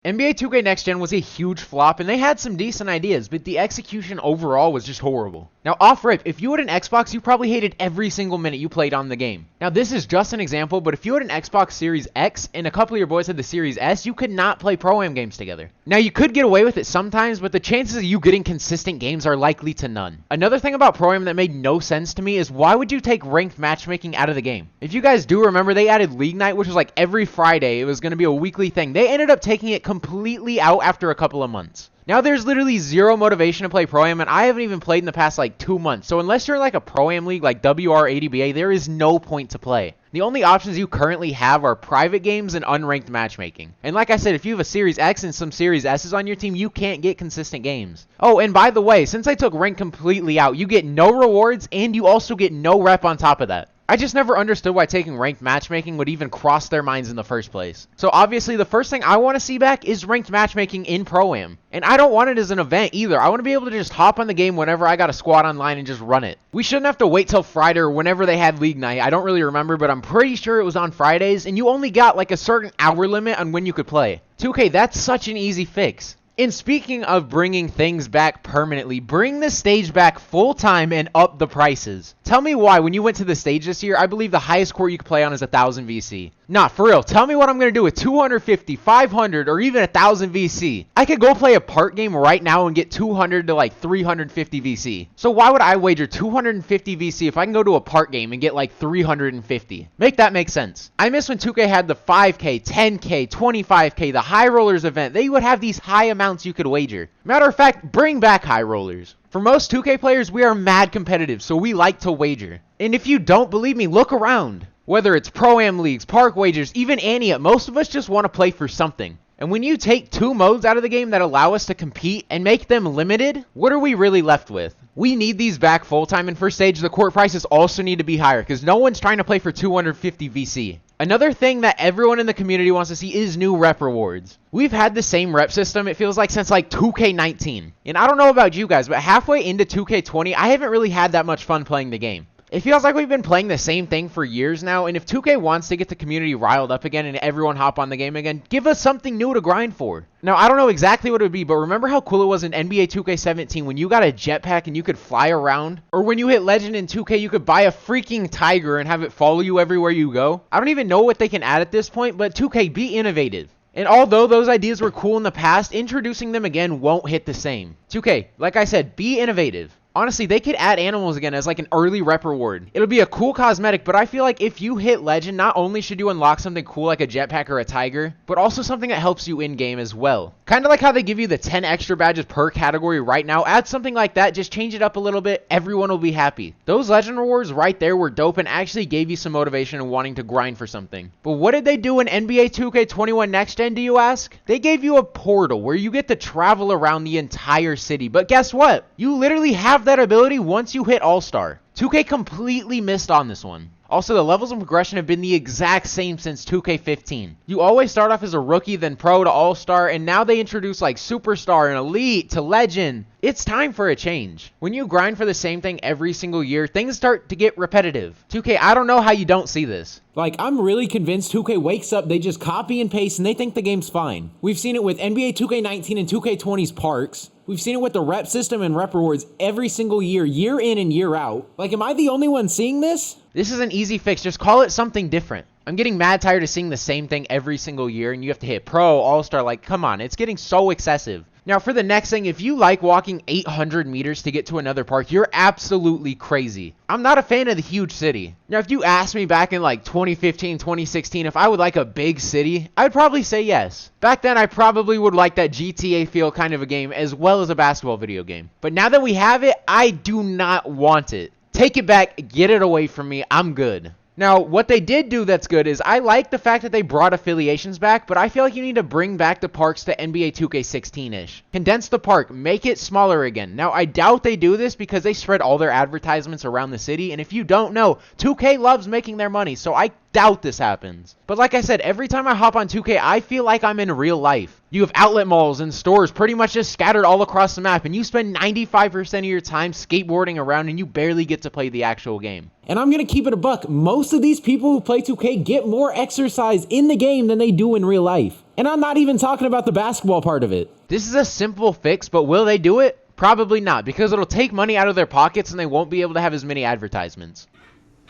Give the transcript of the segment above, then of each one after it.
NBA 2K Next Gen was a huge flop, and they had some decent ideas, but the execution overall was just horrible. Now, off rip, if you had an Xbox, you probably hated every single minute you played on the game. Now, this is just an example, but if you had an Xbox Series X and a couple of your boys had the Series S, you could not play ProAm games together. Now, you could get away with it sometimes, but the chances of you getting consistent games are likely to none. Another thing about ProAm that made no sense to me is why would you take ranked matchmaking out of the game? If you guys do remember, they added League Night, which was like every Friday. It was going to be a weekly thing. They ended up taking it completely out after a couple of months. Now there's literally zero motivation to play Pro-Am, and I haven't even played in the past like 2 months. So unless you're in like a Pro-Am league like WR80BA, there is no point to play. The only options you currently have are private games and unranked matchmaking. And like I said, if you have a Series X and some Series S's on your team, you can't get consistent games. Oh, and by the way, since I took rank completely out, you get no rewards and you also get no rep on top of that. I just never understood why taking ranked matchmaking would even cross their minds in the first place. So obviously the first thing I want to see back is ranked matchmaking in Pro-Am. And I don't want it as an event either. I want to be able to just hop on the game whenever I got a squad online and just run it. We shouldn't have to wait till Friday or whenever they had League Night. I don't really remember, but I'm pretty sure it was on Fridays, and you only got like a certain hour limit on when you could play. 2K, that's such an easy fix. And speaking of bringing things back permanently, bring the stage back full-time and up the prices. Tell me why, when you went to the stage this year, I believe the highest court you could play on is 1,000 VC. Nah, for real, tell me what I'm going to do with 250, 500, or even 1,000 VC. I could go play a park game right now and get 200 to like 350 VC. So why would I wager 250 VC if I can go to a park game and get like 350? Make that make sense. I miss when 2K had the 5K, 10K, 25K, the high rollers event. They would have these high amounts you could wager. Matter of fact, bring back high rollers. For most 2K players, we are mad competitive, so we like to wager. And if you don't believe me, look around. Whether it's Pro-Am leagues, park wagers, even Ania, most of us just want to play for something. And when you take two modes out of the game that allow us to compete and make them limited, what are we really left with? We need these back full-time, and for stage, the court prices also need to be higher because no one's trying to play for 250 VC. Another thing that everyone in the community wants to see is new rep rewards. We've had the same rep system, it feels like, since like 2K19. And I don't know about you guys, but halfway into 2K20, I haven't really had that much fun playing the game. It feels like we've been playing the same thing for years now, and if 2K wants to get the community riled up again and everyone hop on the game again, give us something new to grind for. Now, I don't know exactly what it would be, but remember how cool it was in NBA 2K17 when you got a jetpack and you could fly around? Or when you hit Legend in 2K, you could buy a freaking tiger and have it follow you everywhere you go? I don't even know what they can add at this point, but 2K, be innovative. And although those ideas were cool in the past, introducing them again won't hit the same. 2K, like I said, be innovative. Honestly, they could add animals again as like an early rep reward. It'll be a cool cosmetic, but I feel like if you hit Legend, not only should you unlock something cool like a jetpack or a tiger, but also something that helps you in-game as well. Kind of like how they give you the 10 extra badges per category right now. Add something like that, just change it up a little bit, everyone will be happy. Those Legend rewards right there were dope and actually gave you some motivation and wanting to grind for something. But what did they do in NBA 2K21 Next Gen, do you ask? They gave you a portal where you get to travel around the entire city. But guess what? You literally have that ability once you hit All-Star. 2K completely missed on this one. Also, the levels of progression have been the exact same since 2K15. You always start off as a rookie, then pro to all-star, and now they introduce like superstar and elite to legend. It's time for a change. When you grind for the same thing every single year, things start to get repetitive. 2K, I don't know how you don't see this. Like, I'm really convinced 2K wakes up, they just copy and paste, and they think the game's fine. We've seen it with NBA 2K19 and 2K20's parks. We've seen it with the rep system and rep rewards every single year, year in and year out. Like, am I the only one seeing this? This is an easy fix. Just call it something different. I'm getting mad tired of seeing the same thing every single year, and you have to hit pro, all-star. Like, come on, it's getting so excessive. Now, for the next thing, if you like walking 800 meters to get to another park, you're absolutely crazy. I'm not a fan of the huge city. Now, if you asked me back in like 2015, 2016, if I would like a big city, I'd probably say yes. Back then, I probably would like that GTA feel kind of a game as well as a basketball video game. But now that we have it, I do not want it. Take it back, get it away from me, I'm good. Now, what they did do that's good is I like the fact that they brought affiliations back, but I feel like you need to bring back the parks to NBA 2K16-ish. Condense the park, make it smaller again. Now, I doubt they do this because they spread all their advertisements around the city, and if you don't know, 2K loves making their money, so I doubt this happens. But like I said, every time I hop on 2K, I feel like I'm in real life. You have outlet malls and stores pretty much just scattered all across the map, and you spend 95% of your time skateboarding around and you barely get to play the actual game. And I'm gonna keep it a buck. Most of these people who play 2K get more exercise in the game than they do in real life. And I'm not even talking about the basketball part of it. This is a simple fix, but will they do it? Probably not, because it'll take money out of their pockets and they won't be able to have as many advertisements.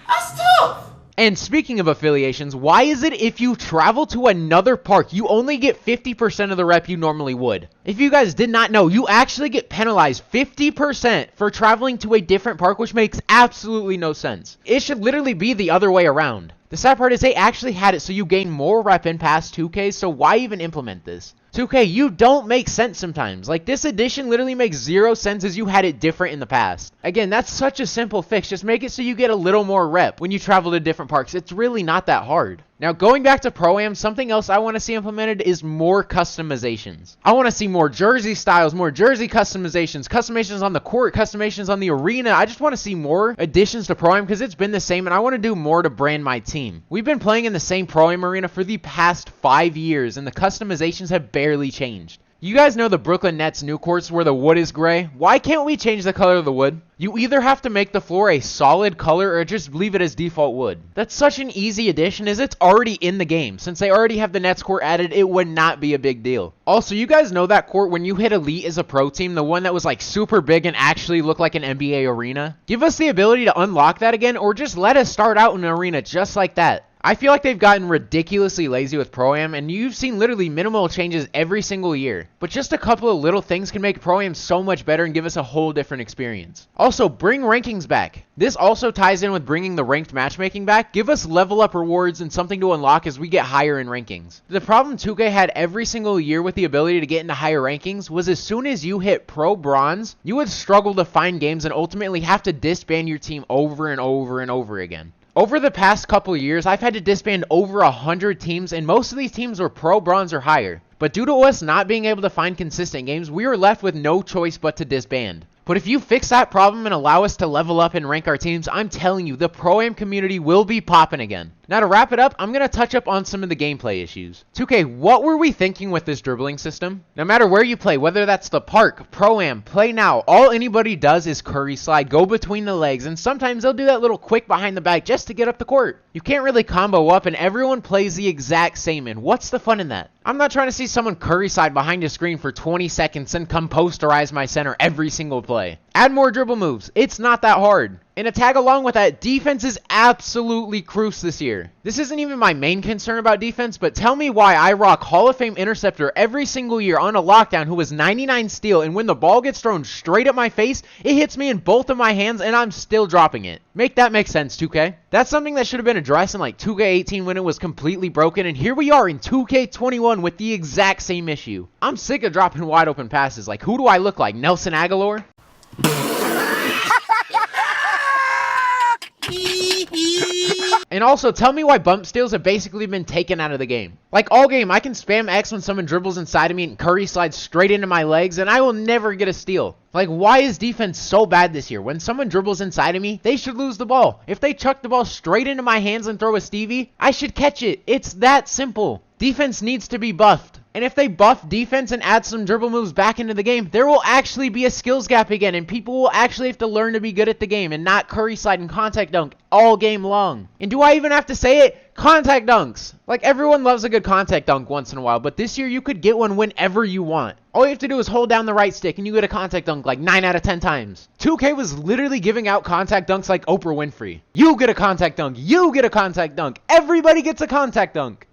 That's tough! And speaking of affiliations, why is it if you travel to another park, you only get 50% of the rep you normally would? If you guys did not know, you actually get penalized 50% for traveling to a different park, which makes absolutely no sense. It should literally be the other way around. The sad part is they actually had it so you gain more rep in past 2Ks, so why even implement this? 2K, you don't make sense sometimes. Like, this edition literally makes 0 sense as you had it different in the past. Again, that's such a simple fix. Just make it so you get a little more rep when you travel to different parks. It's really not that hard. Now, going back to ProAm, something else I want to see implemented is more customizations. I want to see more jersey styles, more jersey customizations on the court, customizations on the arena. I just want to see more additions to ProAm because it's been the same, and I want to do more to brand my team. We've been playing in the same ProAm arena for the past 5 years, and the customizations have barely changed. You guys know the Brooklyn Nets new courts where the wood is gray? Why can't we change the color of the wood? You either have to make the floor a solid color or just leave it as default wood. That's such an easy addition as it's already in the game. Since they already have the Nets court added, it would not be a big deal. Also, you guys know that court when you hit Elite as a pro team, the one that was like super big and actually looked like an NBA arena? Give us the ability to unlock that again or just let us start out in an arena just like that. I feel like they've gotten ridiculously lazy with ProAm, and you've seen literally minimal changes every single year. But just a couple of little things can make ProAm so much better and give us a whole different experience. Also, bring rankings back. This also ties in with bringing the ranked matchmaking back. Give us level up rewards and something to unlock as we get higher in rankings. The problem 2K had every single year with the ability to get into higher rankings was as soon as you hit Pro Bronze, you would struggle to find games and ultimately have to disband your team over and over and over again. Over the past couple years, I've had to disband over 100 teams, and most of these teams were Pro Bronze or higher. But due to us not being able to find consistent games, we were left with no choice but to disband. But if you fix that problem and allow us to level up and rank our teams, I'm telling you, the ProAm community will be popping again. Now to wrap it up, I'm going to touch up on some of the gameplay issues. 2K, what were we thinking with this dribbling system? No matter where you play, whether that's the park, ProAm, Play Now, all anybody does is curry slide, go between the legs, and sometimes they'll do that little quick behind the back just to get up the court. You can't really combo up and everyone plays the exact same, and what's the fun in that? I'm not trying to see someone curry slide behind a screen for 20 seconds and come posterize my center every single play. Add more dribble moves. It's not that hard. And to tag along with that, defense is absolutely crucial this year. This isn't even my main concern about defense, but tell me why I rock Hall of Fame interceptor every single year on a lockdown who was 99 steal, and when the ball gets thrown straight at my face, it hits me in both of my hands and I'm still dropping it. Make that make sense, 2K. That's something that should have been addressed in like 2K18 when it was completely broken, and here we are in 2K21 with the exact same issue. I'm sick of dropping wide open passes. Like, who do I look like, Nelson Aguilar? And also, tell me why bump steals have basically been taken out of the game. Like, all game, I can spam X when someone dribbles inside of me and curry slides straight into my legs, and I will never get a steal. Like, why is defense so bad this year? When someone dribbles inside of me, they should lose the ball. If they chuck the ball straight into my hands and throw a Stevie, I should catch it. It's that simple. Defense needs to be buffed. And if they buff defense and add some dribble moves back into the game, there will actually be a skills gap again, and people will actually have to learn to be good at the game and not curry slide and contact dunk all game long. And do I even have to say it? Contact dunks. Like, everyone loves a good contact dunk once in a while, but this year you could get one whenever you want. All you have to do is hold down the right stick and you get a contact dunk like 9 out of 10 times. 2K was literally giving out contact dunks like Oprah Winfrey. You get a contact dunk. You get a contact dunk. Everybody gets a contact dunk.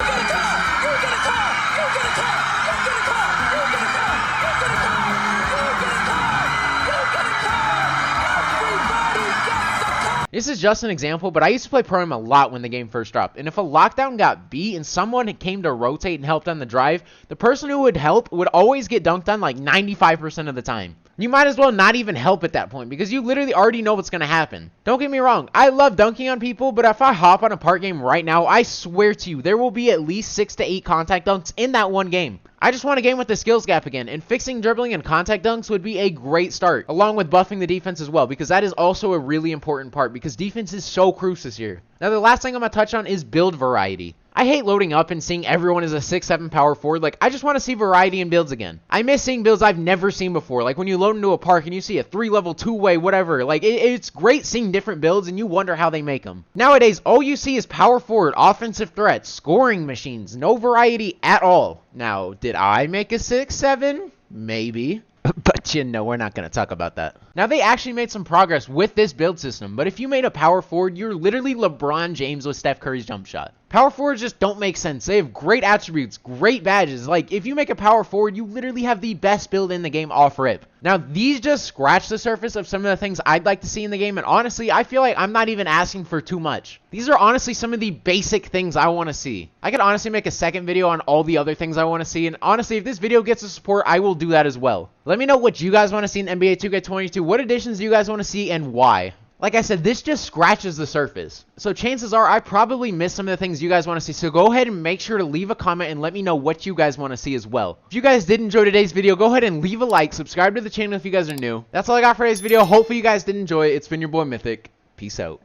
This is just an example, but I used to play ProAm a lot when the game first dropped, and if a lockdown got beat and someone came to rotate and help on the drive, the person who would help would always get dunked on like 95% of the time. You might as well not even help at that point because you literally already know what's going to happen. Don't get me wrong, I love dunking on people, but if I hop on a park game right now, I swear to you, there will be at least 6 to 8 contact dunks in that one game. I just want a game with the skills gap again, and fixing dribbling and contact dunks would be a great start, along with buffing the defense as well, because that is also a really important part, because defense is so crucial this year. Now, the last thing I'm going to touch on is build variety. I hate loading up and seeing everyone is a 6-7 power forward. Like, I just want to see variety in builds again. I miss seeing builds I've never seen before. Like when you load into a park and you see a 3-level 2-way, whatever. Like, it's great seeing different builds and you wonder how they make them. Nowadays, all you see is power forward, offensive threats, scoring machines, no variety at all. Now, did I make a 6-7? Maybe. But you know, we're not going to talk about that. Now, they actually made some progress with this build system, but if you made a power forward, you're literally LeBron James with Steph Curry's jump shot. Power forwards just don't make sense. They have great attributes, great badges. Like, if you make a power forward, you literally have the best build in the game off rip. Now, these just scratch the surface of some of the things I'd like to see in the game, and honestly, I feel like I'm not even asking for too much. These are honestly some of the basic things I want to see. I could honestly make a second video on all the other things I want to see, and honestly, if this video gets the support, I will do that as well. Let me know what you guys want to see in NBA 2K22. What additions do you guys want to see, and why? Like I said, this just scratches the surface. So chances are I probably missed some of the things you guys want to see. So go ahead and make sure to leave a comment and let me know what you guys want to see as well. If you guys did enjoy today's video, go ahead and leave a like. Subscribe to the channel if you guys are new. That's all I got for today's video. Hopefully you guys did enjoy it. It's been your boy Mythic. Peace out.